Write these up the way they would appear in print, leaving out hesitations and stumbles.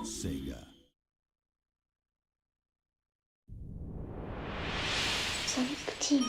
SEGA. Sonic Team.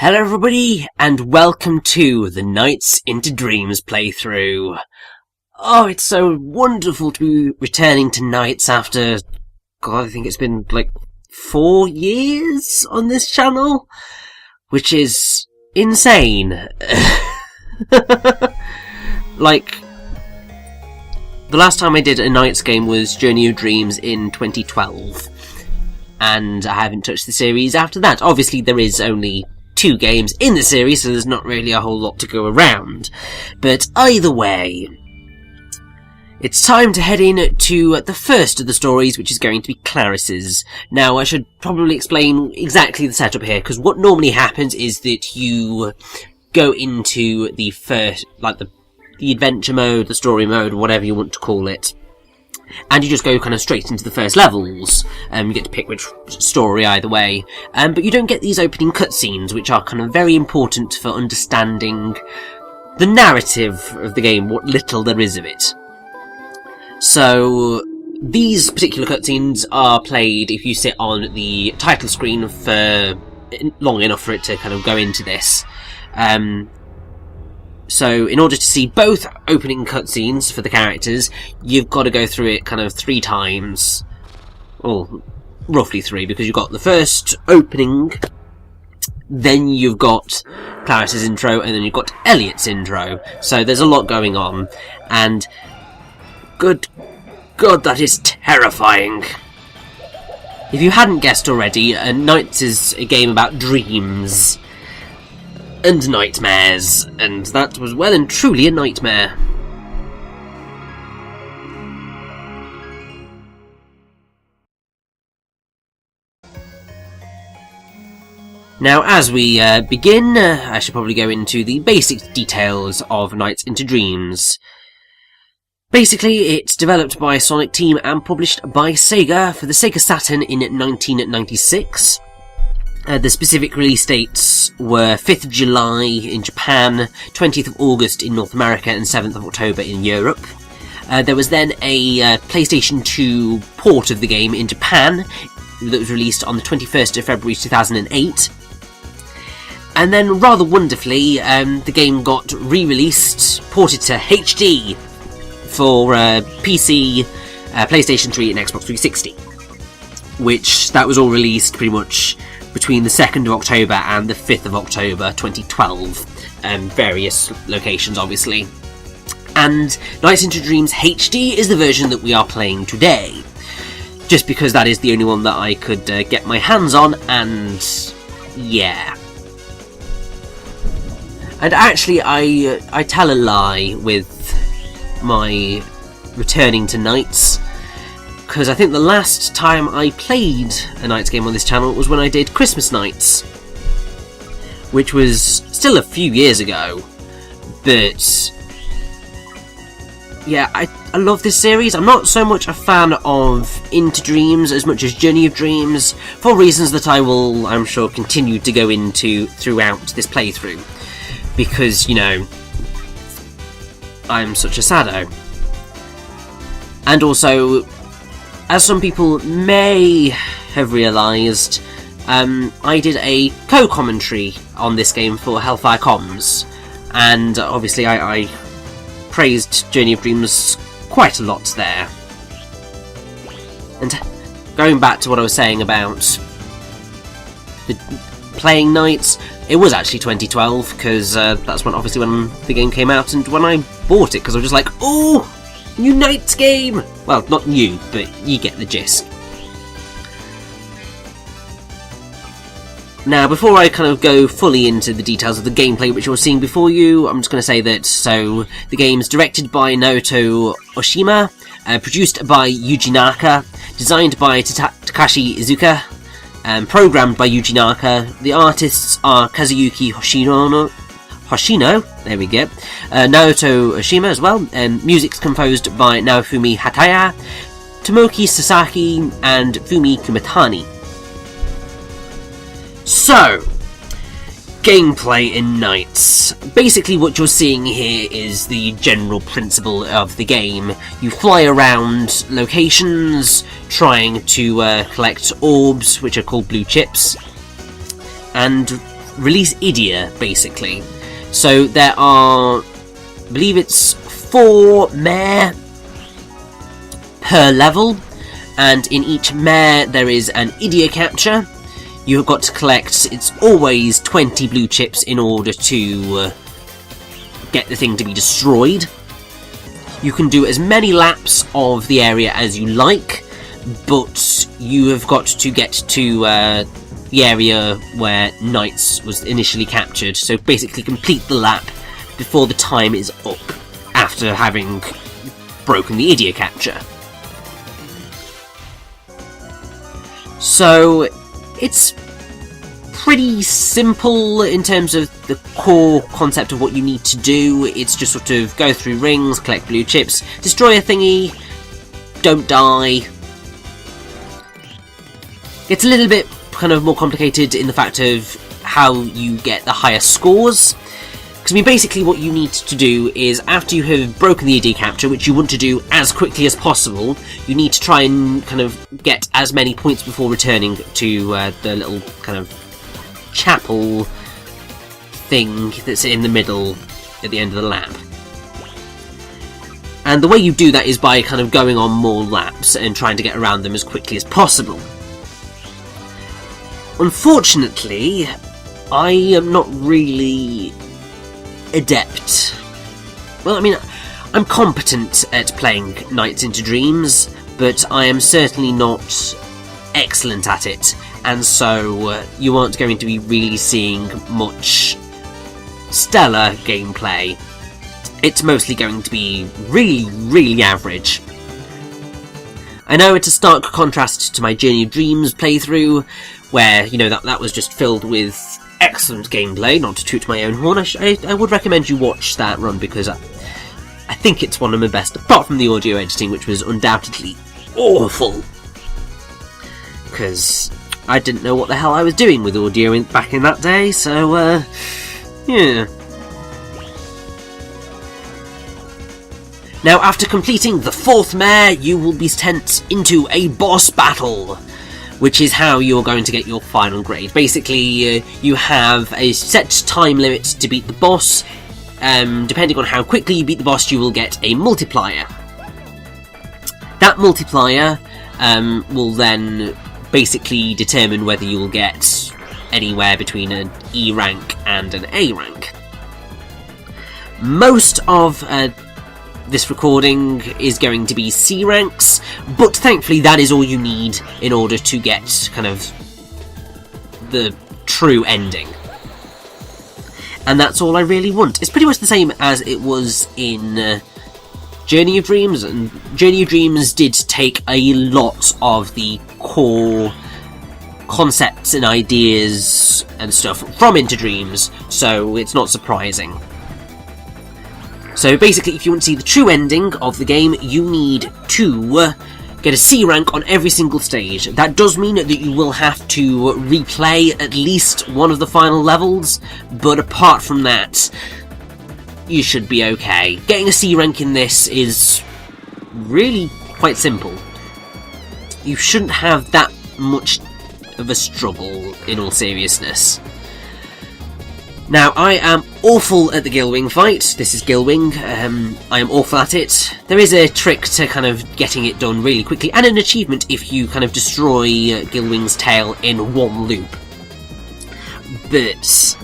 Hello everybody, and welcome to the Nights into Dreams playthrough. Oh, it's so wonderful to be returning to Nights after, God, I think it's been like 4 years on this channel, which is insane. Like, the last time I did a Nights game was Journey of Dreams in 2012, and I haven't touched the series after that. Obviously there is only 2 games in the series, so there's not really a whole lot to go around. But either way, it's time to head in to the first of the stories, which is going to be Claris's. Now, I should probably explain exactly the setup here, because what normally happens is that you go into the first, like the adventure mode, the story mode, whatever you want to call it, and you just go kind of straight into the first levels. You get to pick which story either way. But you don't get these opening cutscenes, which are kind of very important for understanding the narrative of the game, what little there is of it. So, these particular cutscenes are played if you sit on the title screen for long enough for it to kind of go into this. So, in order to see both opening cutscenes for the characters, you've got to go through it kind of 3 times. Well, roughly 3, because you've got the first opening, then you've got Claris's intro, and then you've got Elliot's intro. So there's a lot going on, and good God, that is terrifying. If you hadn't guessed already, Nights is a game about dreams and nightmares, and that was well and truly a nightmare. Now, as we begin, I should probably go into the basic details of Nights into Dreams. Basically, it's developed by Sonic Team and published by SEGA for the SEGA Saturn in 1996. The specific release dates were 5th of July in Japan, 20th of August in North America, and 7th of October in Europe. There was then a PlayStation 2 port of the game in Japan that was released on the 21st of February 2008. And then, rather wonderfully, the game got re-released, ported to HD for PC, PlayStation 3 and Xbox 360. Which, that was all released pretty much between the 2nd of October and the 5th of October 2012, various locations obviously. And Nights into Dreams HD is the version that we are playing today, just because that is the only one that I could get my hands on, and yeah. And actually I tell a lie with my returning to Nights, because I think the last time I played a Nights game on this channel was when I did Christmas Nights, which was still a few years ago. But yeah, I love this series. I'm not so much a fan of Into Dreams as much as Journey of Dreams, for reasons that I will, I'm sure, continue to go into throughout this playthrough, because, you know, I'm such a sado. And also, as some people may have realised, I did a co-commentary on this game for Hellfire Comms, and obviously I praised Journey of Dreams quite a lot there. And going back to what I was saying about the playing Nights, it was actually 2012, because that's when the game came out, and when I bought it, because I was just like, oh, new Nights game! Well, not new, but you get the gist. Now, before I kind of go fully into the details of the gameplay which you're seeing before you, I'm just going to say that, so, the game's directed by Naoto Oshima, produced by Yuji Naka, designed by Takashi Iizuka, programmed by Yuji Naka. The artists are Kazuyuki Hoshino, there we go, Naoto Oshima as well, music's composed by Naofumi Hataya, Tomoki Sasaki, and Fumi Kumatani. So, gameplay in NiGHTS. Basically what you're seeing here is the general principle of the game. You fly around locations, trying to collect orbs, which are called blue chips, and release idea, basically. So there are, I believe it's 4 mare per level, and in each mare there is an idea capture. You've got to collect, it's always 20 blue chips in order to get the thing to be destroyed. You can do as many laps of the area as you like, but you have got to get to the area where NiGHTS was initially captured, so basically complete the lap before the time is up, after having broken the idea capture. So, it's pretty simple in terms of the core concept of what you need to do. It's just sort of go through rings, collect blue chips, destroy a thingy, don't die. It's a little bit kind of more complicated in the fact of how you get the higher scores. Because I mean, basically what you need to do is, after you have broken the idea capture, which you want to do as quickly as possible, you need to try and kind of get as many points before returning to the little kind of chapel thing that's in the middle at the end of the lap. And the way you do that is by kind of going on more laps and trying to get around them as quickly as possible. Unfortunately, I am not really adept. Well, I mean, I'm competent at playing NiGHTS into Dreams, but I am certainly not excellent at it, and so you aren't going to be really seeing much stellar gameplay. It's mostly going to be really, really average. I know it's a stark contrast to my Journey of Dreams playthrough, where, you know, that was just filled with excellent gameplay. Not to toot my own horn, I would recommend you watch that run, because I think it's one of my best, apart from the audio editing, which was undoubtedly awful. Because I didn't know what the hell I was doing with audio back in that day, so, yeah. Now, after completing the 4th mare, you will be sent into a boss battle, which is how you're going to get your final grade. Basically, you have a set time limit to beat the boss. Depending on how quickly you beat the boss, you will get a multiplier. That multiplier will then basically determine whether you will get anywhere between an E rank and an A rank. Most of this recording is going to be C ranks, but thankfully that is all you need in order to get kind of the true ending. And that's all I really want. It's pretty much the same as it was in Journey of Dreams, and Journey of Dreams did take a lot of the core concepts and ideas and stuff from Into Dreams, so it's not surprising. So basically, if you want to see the true ending of the game, you need to get a C rank on every single stage. That does mean that you will have to replay at least one of the final levels, but apart from that, you should be okay. Getting a C rank in this is really quite simple. You shouldn't have that much of a struggle, in all seriousness. Now, I am awful at the Gilwing fight. This is Gilwing. I am awful at it. There is a trick to kind of getting it done really quickly, and an achievement if you kind of destroy Gilwing's tail in one loop. But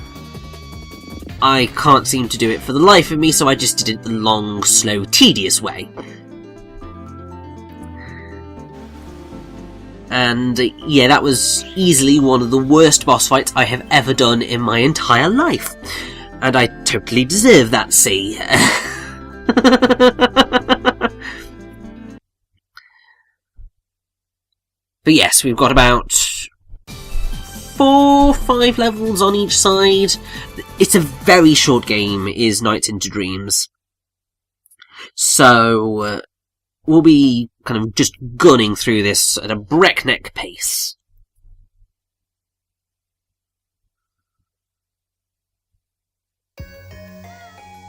I can't seem to do it for the life of me, so I just did it the long, slow, tedious way. and yeah, that was easily one of the worst boss fights I have ever done in my entire life. And I totally deserve that C. But yes, we've got about 4 or 5 levels on each side. It's a very short game, is Nights into Dreams. So, we'll be kind of just gunning through this at a breakneck pace.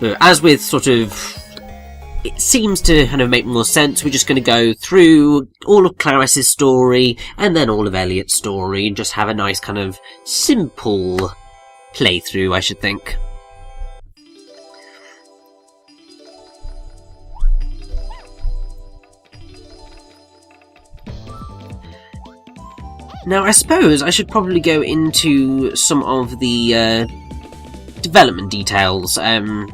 But as with sort of... it seems to kind of make more sense, we're just going to go through all of Claris's story, and then all of Elliot's story, and just have a nice kind of simple playthrough, I should think. Now, I suppose I should probably go into some of the development details.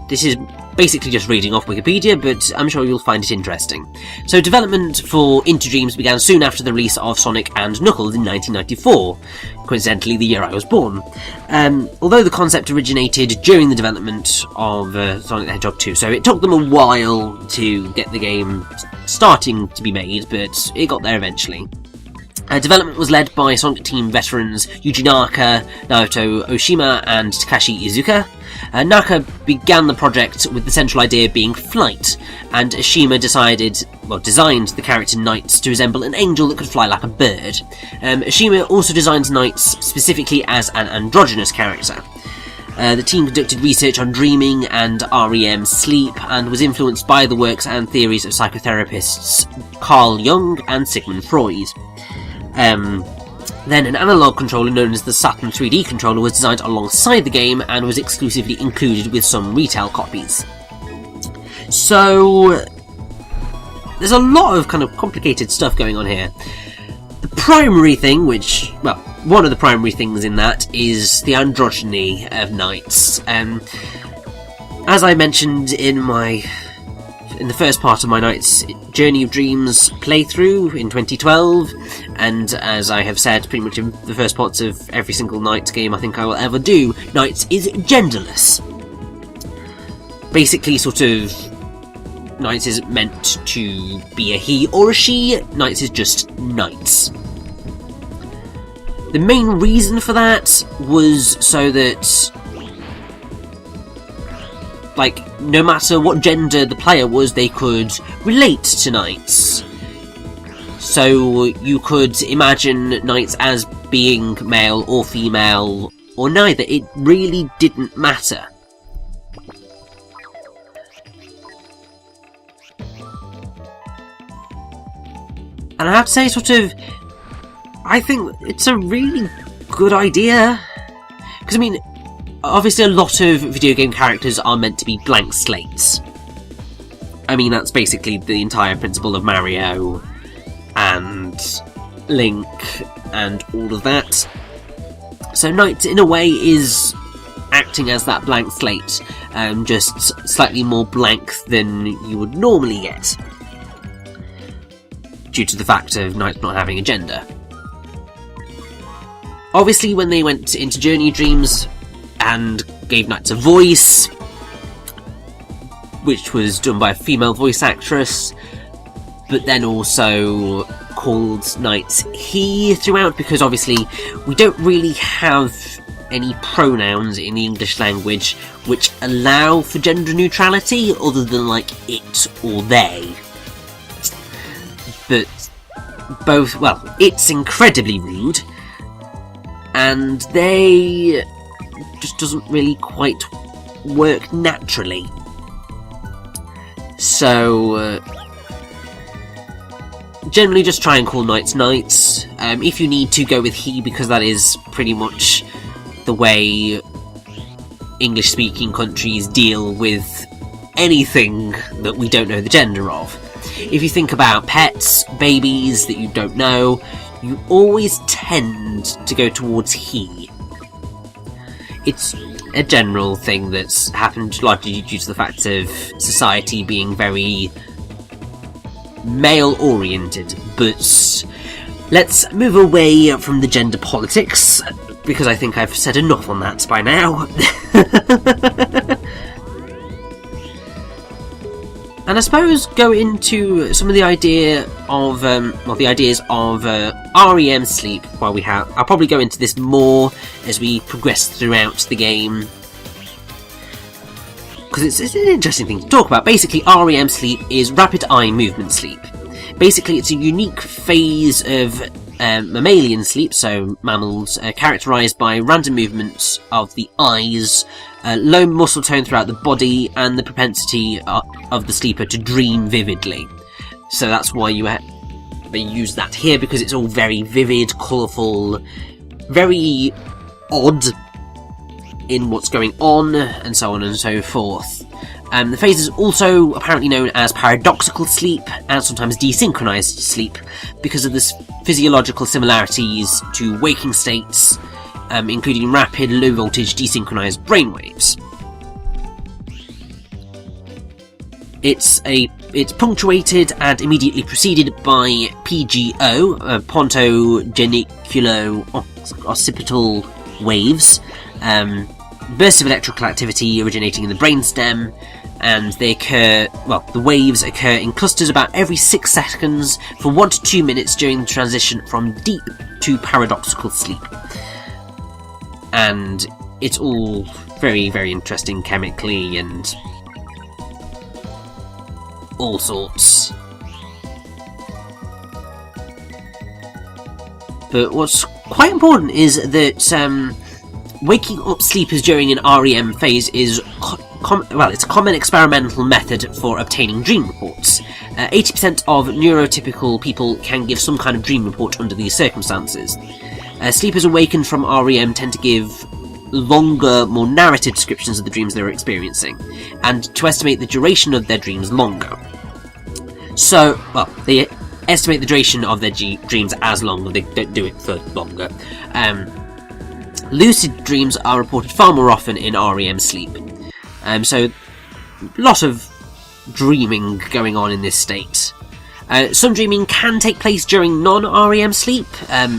This is basically just reading off Wikipedia, but I'm sure you'll find it interesting. So, development for Into Dreams began soon after the release of Sonic and Knuckles in 1994, coincidentally the year I was born. Although the concept originated during the development of Sonic the Hedgehog 2, so it took them a while to get the game starting to be made, but it got there eventually. Development was led by Sonic Team veterans Yuji Naka, Naoto Oshima, and Takashi Iizuka. Naka began the project with the central idea being flight, and Oshima designed the character Knights to resemble an angel that could fly like a bird. Oshima also designed Knights specifically as an androgynous character. The team conducted research on dreaming and REM sleep, and was influenced by the works and theories of psychotherapists Carl Jung and Sigmund Freud. Then an analog controller known as the Saturn 3D controller was designed alongside the game and was exclusively included with some retail copies. So there's a lot of kind of complicated stuff going on here. The primary thing, one of the primary things in that is the androgyny of Knights. As I mentioned in the first part of my Knights Journey of Dreams playthrough in 2012, and as I have said pretty much in the first parts of every single Knights game I think I will ever do, Knights is genderless. Basically, sort of, Knights isn't meant to be a he or a she, Knights is just Knights. The main reason for that was so that, no matter what gender the player was, they could relate to Knights. So you could imagine Knights as being male or female, or neither. It really didn't matter. And I have to say, I think it's a really good idea. Because, obviously a lot of video game characters are meant to be blank slates. That's basically the entire principle of Mario and Link and all of that. So Knight, in a way, is acting as that blank slate, just slightly more blank than you would normally get, due to the fact of Knight not having a gender. Obviously, when they went into Journey of Dreams and gave Knights a voice, which was done by a female voice actress, but then also called Knights he throughout, because obviously we don't really have any pronouns in the English language which allow for gender neutrality other than it or they. But it's incredibly rude, and they just doesn't really quite work naturally. So generally just try and call Knights Knights. If you need to, go with he, because that is pretty much the way English speaking countries deal with anything that we don't know the gender of. If you think about pets, babies that you don't know, you always tend to go towards he. It's a general thing that's happened largely due to the fact of society being very male-oriented, but let's move away from the gender politics, because I think I've said enough on that by now. And I suppose go into some of the ideas of REM sleep. I'll probably go into this more as we progress throughout the game, because it's an interesting thing to talk about. Basically, REM sleep is rapid eye movement sleep. Basically, it's a unique phase of mammalian sleep, so mammals, characterised by random movements of the eyes, low muscle tone throughout the body, and the propensity of the sleeper to dream vividly. So that's why they use that here, because it's all very vivid, colourful, very odd in what's going on, and so on and so forth. The phase is also apparently known as paradoxical sleep, and sometimes desynchronized sleep, because of the physiological similarities to waking states, including rapid, low-voltage, desynchronized brainwaves. It's punctuated and immediately preceded by PGO, ponto-geniculo-occipital waves, bursts of electrical activity originating in the brainstem, and the waves occur in clusters about every 6 seconds for 1 to 2 minutes during the transition from deep to paradoxical sleep. And it's all very, very interesting chemically and all sorts. But what's quite important is that waking up sleepers during an REM phase is it's a common experimental method for obtaining dream reports. 80% of neurotypical people can give some kind of dream report under these circumstances. Sleepers awakened from REM tend to give longer, more narrative descriptions of the dreams they're experiencing, and to estimate the duration of their dreams longer. So, they estimate the duration of their dreams as longer, they don't do it for longer. Lucid dreams are reported far more often in REM sleep. So, a lot of dreaming going on in this state. Some dreaming can take place during non-REM sleep.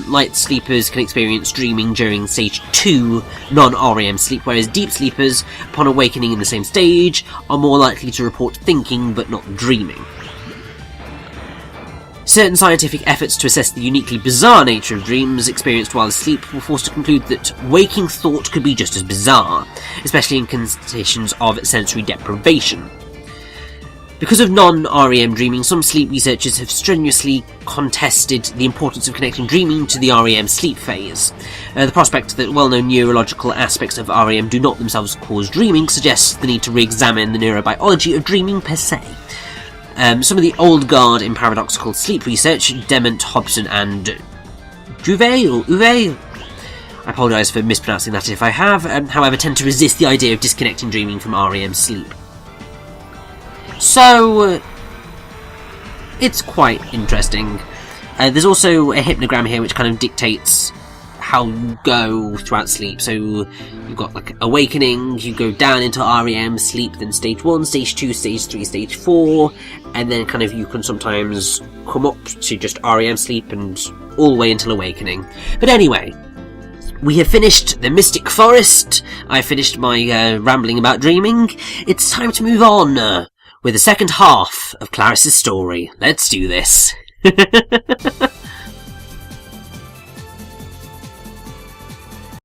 Light sleepers can experience dreaming during stage 2 non-REM sleep, whereas deep sleepers, upon awakening in the same stage, are more likely to report thinking but not dreaming. Certain scientific efforts to assess the uniquely bizarre nature of dreams experienced while asleep were forced to conclude that waking thought could be just as bizarre, especially in conditions of sensory deprivation. Because of non-REM dreaming, some sleep researchers have strenuously contested the importance of connecting dreaming to the REM sleep phase. The prospect that well-known neurological aspects of REM do not themselves cause dreaming suggests the need to re-examine the neurobiology of dreaming per se. Some of the old guard in paradoxical sleep research, Dement, Hobson and Uve, I apologise for mispronouncing that if I have, however, tend to resist the idea of disconnecting dreaming from REM sleep. So, it's quite interesting. There's also a hypnogram here which kind of dictates how you go throughout sleep. So you've got like awakening, you go down into REM sleep, then stage 1, stage 2, stage 3, stage 4, and then kind of you can sometimes come up to just REM sleep and all the way until awakening. But anyway, we have finished the Mystic Forest. I finished my rambling about dreaming. It's time to move on with the second half of Claris's story. Let's do this.